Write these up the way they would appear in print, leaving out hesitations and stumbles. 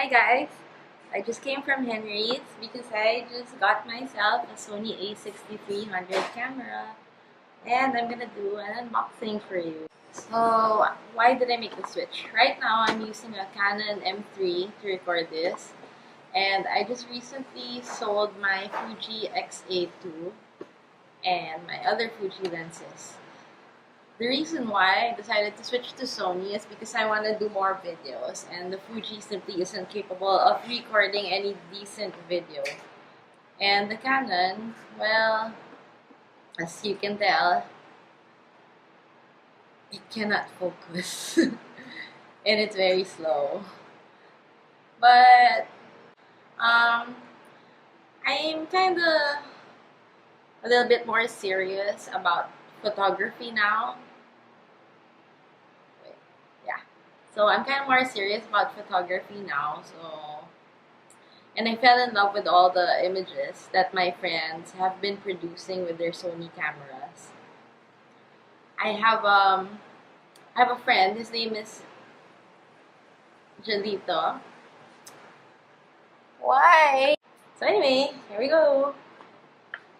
Hi guys! I just came from Henry's because I just got myself a Sony A6300 camera and I'm gonna do an unboxing for you. So, why did I make the switch? Right now I'm using a Canon M3 to record this, and I just recently sold my Fuji X-A2 and my other Fuji lenses. The reason why I decided to switch to Sony is because I want to do more videos, and the Fuji simply isn't capable of recording any decent video. And the Canon, well, as you can tell, it cannot focus and it's very slow. But I'm kind of a little bit more serious about photography now. Yeah. So I'm kind of more serious about photography now. And I fell in love with all the images that my friends have been producing with their Sony cameras. I have a friend. His name is Jalito. Why? So anyway, here we go.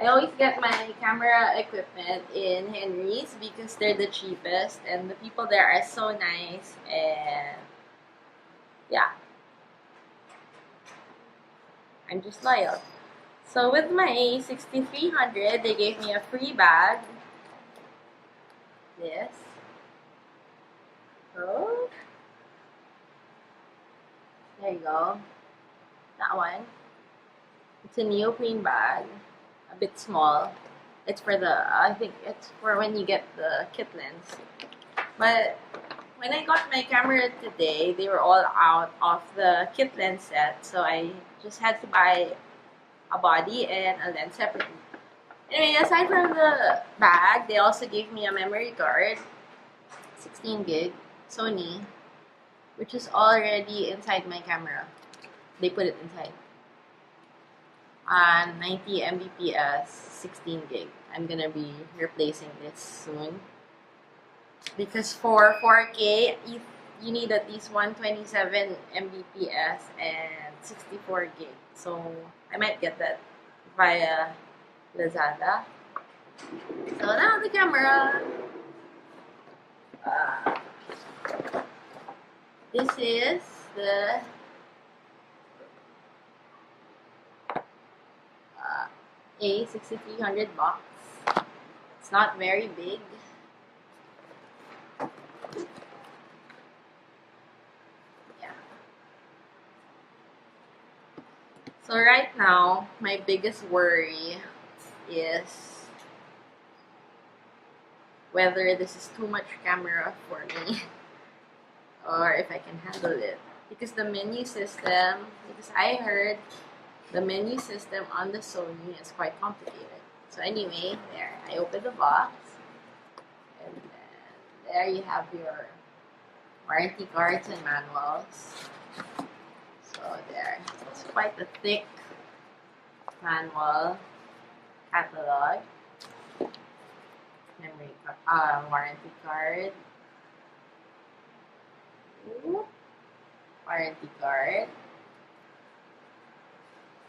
I always get my camera equipment in Henry's because they're the cheapest and the people there are so nice, and yeah, I'm just loyal. So with my A6300, they gave me a free bag. This. So, there you go. That one. It's a neoprene bag. A bit small. It's for I think it's for when you get the kit lens. But when I got my camera today, they were all out of the kit lens set. So I just had to buy a body and a lens separately. Anyway, aside from the bag, they also gave me a memory card, 16 gig, Sony, which is already inside my camera. They put it inside. 90 Mbps, 16 gig. I'm gonna be replacing this soon. Because for 4K, you need at least 127 Mbps and 64 gig. So I might get that via Lazada. So now the camera. This is the A6300 box. It's not very big. Yeah. So right now, my biggest worry is whether this is too much camera for me or if I can handle it. Because the menu system, because I heard the menu system on the Sony is quite complicated. So anyway, there, I opened the box, and then there you have your warranty cards and manuals. So there, it's quite a thick manual, catalog, warranty card, warranty card,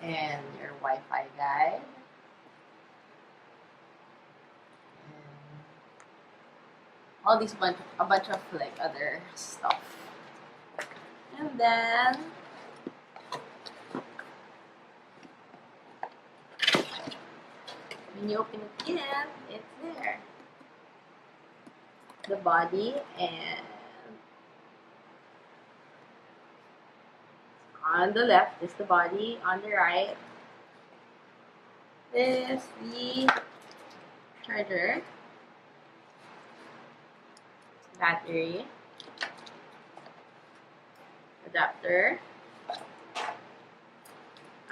and your Wi-Fi guide, and all these a bunch of like other stuff. And then when you open it again, it's there. The body, and on the left is the body, on the right is the charger, battery, adapter,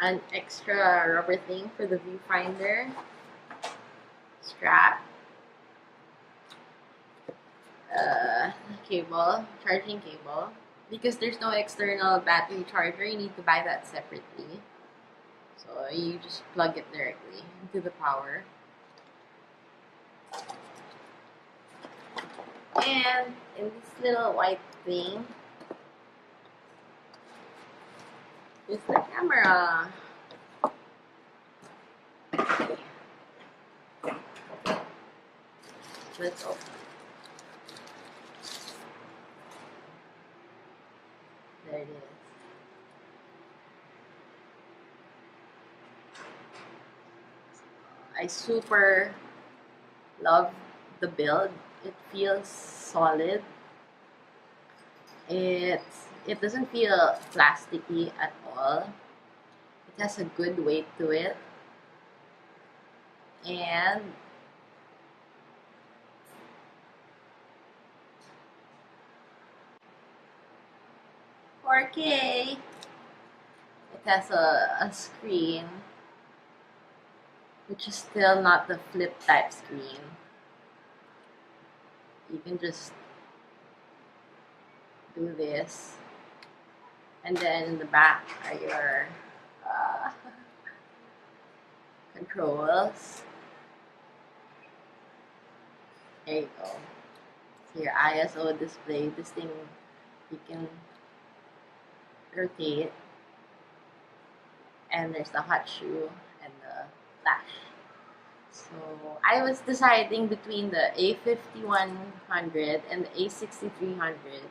an extra rubber thing for the viewfinder, strap, cable, charging cable. Because there's no external battery charger, you need to buy that separately. So you just plug it directly into the power. And in this little white thing, is the camera. Let's open. There it is. I super love the build. It feels solid. It doesn't feel plasticky at all. It has a good weight to it. And $4K. It has a screen, which is still not the flip type screen. You can just do this, and then in the back are your controls. There you go. So your ISO display. This thing you can rotate, and there's the hot shoe and the flash. So I was deciding between the A5100 and the A6300,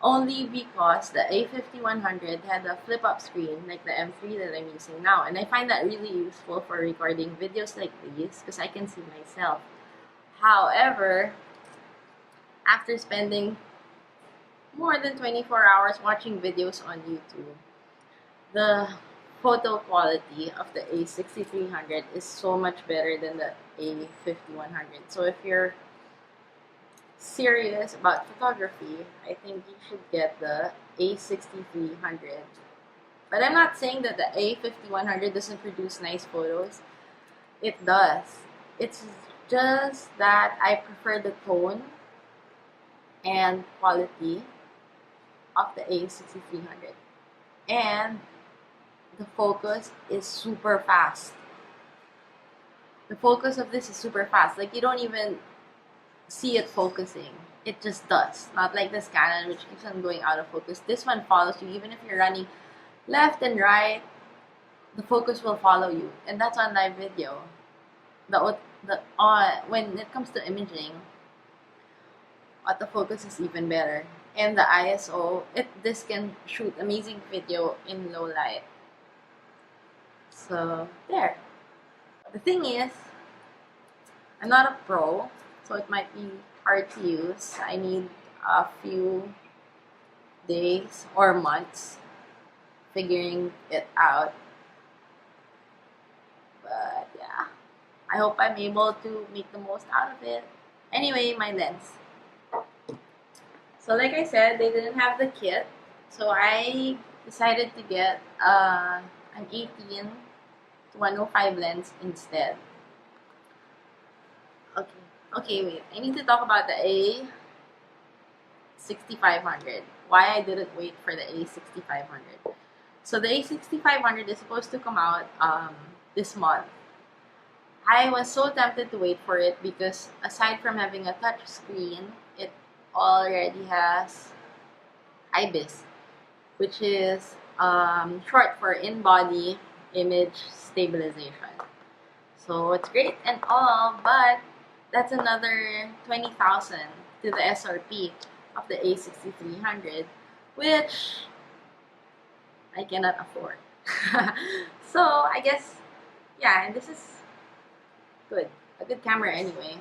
only because the A5100 had a flip-up screen like the M3 that I'm using now, and I find that really useful for recording videos like these because I can see myself. However, after spending more than 24 hours watching videos on YouTube, the photo quality of the A6300 is so much better than the A5100. So if you're serious about photography, I think you should get the A6300. But I'm not saying that the A5100 doesn't produce nice photos. It does. It's just that I prefer the tone and quality of the A6300. And the focus is super fast. The focus of this is super fast. Like, you don't even see it focusing. It just does. Not like this Canon, which keeps on going out of focus. This one follows you. Even if you're running left and right, the focus will follow you. And that's on live video. When it comes to imaging, autofocus is even better. And the ISO, this can shoot amazing video in low light. So, there. The thing is, I'm not a pro, so it might be hard to use. I need a few days or months figuring it out. But yeah, I hope I'm able to make the most out of it. Anyway, my lens. So like I said, they didn't have the kit, so I decided to get an 18-105 lens instead. Okay, wait. I need to talk about the A6500. Why I didn't wait for the A6500. So the A6500 is supposed to come out this month. I was so tempted to wait for it because aside from having a touch screen, it already has IBIS, which is short for in-body image stabilization. So it's great and all, but that's another 20,000 to the SRP of the A6300, which I cannot afford. So I guess, yeah, and this is good. A good camera anyway.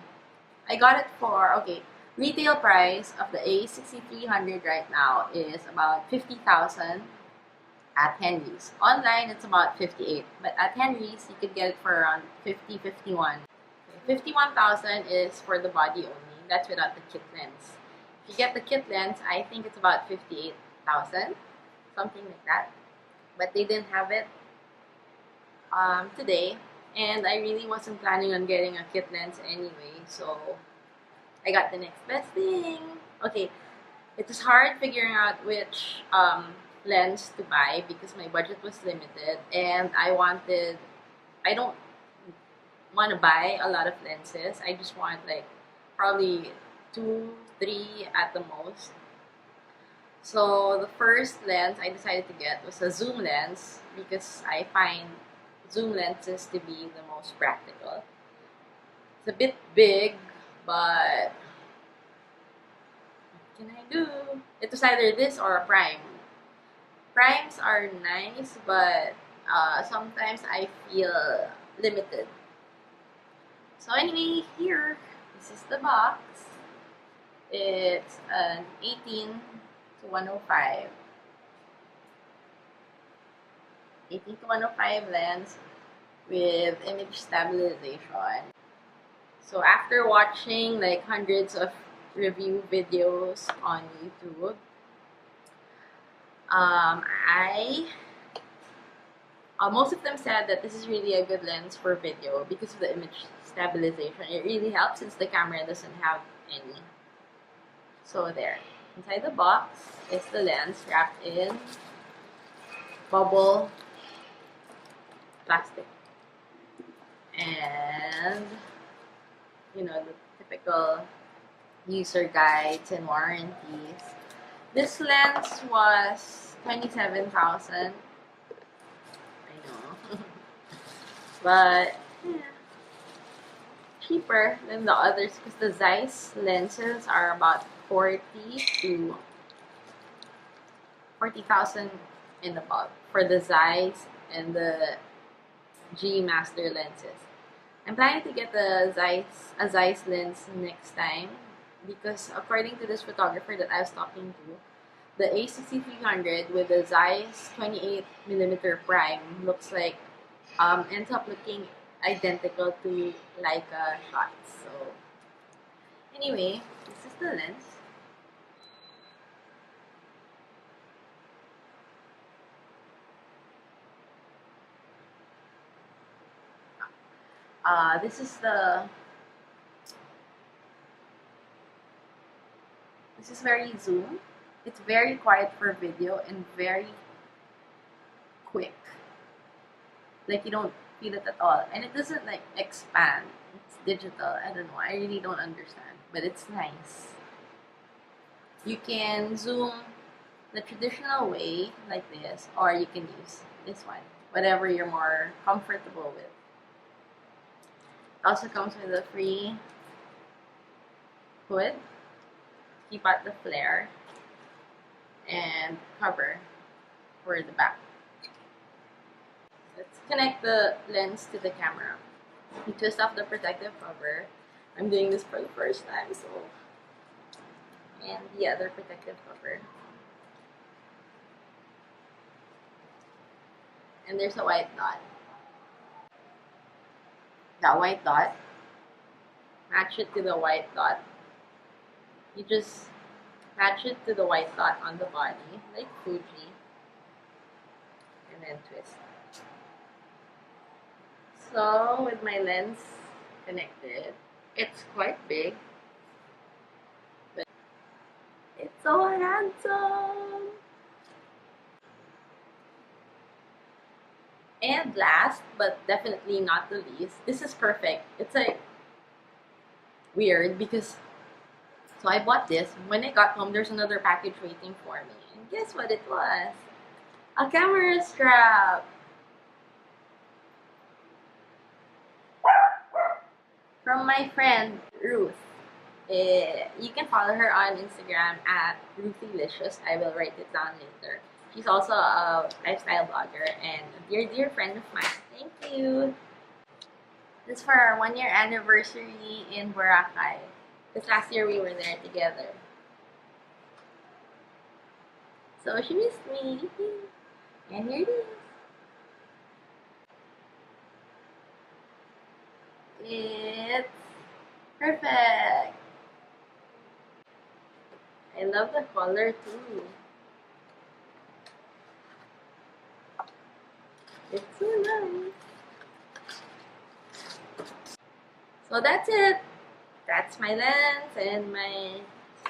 I got it for, okay, retail price of the A6300 right now is about 50,000 at Henry's. Online, it's about 58, but at Henry's, you could get it for around 50, 51. 51,000 is for the body only. That's without the kit lens. If you get the kit lens, I think it's about 58,000, something like that. But they didn't have it today, and I really wasn't planning on getting a kit lens anyway, so I got the next best thing. Okay, it was hard figuring out which lens to buy because my budget was limited, and I don't want to buy a lot of lenses. I just want like probably 2, 3 at the most. So the first lens I decided to get was a zoom lens because I find zoom lenses to be the most practical. It's a bit big, but what can I do? It was either this or a prime. Primes are nice, but sometimes I feel limited. So anyway, here, this is the box. It's an 18 to 105. 18 to 105 lens with image stabilization. So after watching like hundreds of review videos on YouTube, most of them said that this is really a good lens for video because of the image stabilization. It really helps since the camera doesn't have any. So there, inside the box is the lens wrapped in bubble plastic. And, you know, the typical user guides and warranties. This lens was 27,000. I know. But, yeah, cheaper than the others because the Zeiss lenses are about 40 to 40,000 and above for the Zeiss and the G Master lenses. I'm planning to get a Zeiss lens next time because according to this photographer that I was talking to, the A6300 with the Zeiss 28mm prime looks like ends up looking identical to Leica shots. So anyway, this is the lens. This is very zoom. It's very quiet for video and very quick. Like you don't feel it at all, and it doesn't like expand. It's digital. I don't know. I really don't understand, but it's nice. You can zoom the traditional way like this, or you can use this one, whatever you're more comfortable with. It also comes with a free hood, keep out the flare, and cover for the back. Let's connect the lens to the camera. You twist off the protective cover. I'm doing this for the first time, so. And the other protective cover. And there's a white dot. That white dot, match it to the white dot. You just match it to the white dot on the body, like Fuji, and then twist. So with my lens connected, it's quite big, but it's so handsome. And last, but definitely not the least, this is perfect. It's like weird because so I bought this. When I got home, there's another package waiting for me. And guess what it was? A camera strap. From my friend, Ruth. You can follow her on Instagram at Ruthlicious. I will write it down later. She's also a lifestyle blogger and a dear, dear friend of mine. Thank you. This is for our 1-year anniversary in Boracay. Because last year we were there together. So she missed me. And here it is. It's perfect. I love the color too. It's so nice. So that's it. That's my lens and my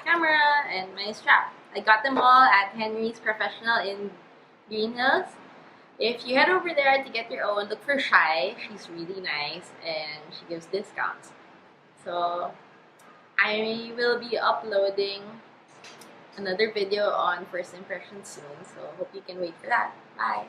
camera and my strap. I got them all at Henry's Professional in Green Hills. If you head over there to get your own, look for Shy. She's really nice and she gives discounts. So I will be uploading another video on first impressions soon. So hope you can wait for that. Bye!